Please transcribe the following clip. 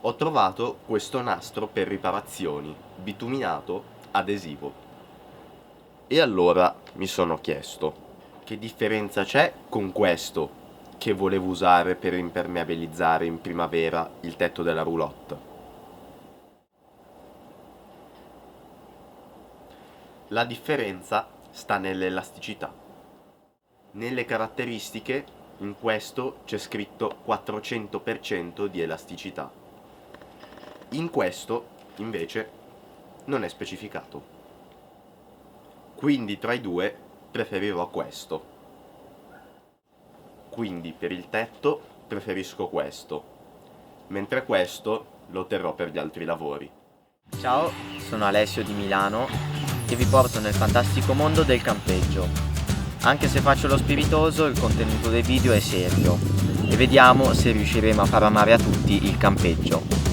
ho trovato questo nastro per riparazioni, bituminato adesivo. E allora mi sono chiesto, che differenza c'è con questo che volevo usare per impermeabilizzare in primavera il tetto della roulotte? La differenza sta nell'elasticità. Nelle caratteristiche, in questo c'è scritto 400% di elasticità. In questo, invece, non è specificato. Quindi tra i due preferirò questo. Quindi per il tetto preferisco questo, mentre questo lo terrò per gli altri lavori. Ciao, sono Alessio di Milano e vi porto nel fantastico mondo del campeggio. Anche se faccio lo spiritoso, il contenuto del video è serio e vediamo se riusciremo a far amare a tutti il campeggio.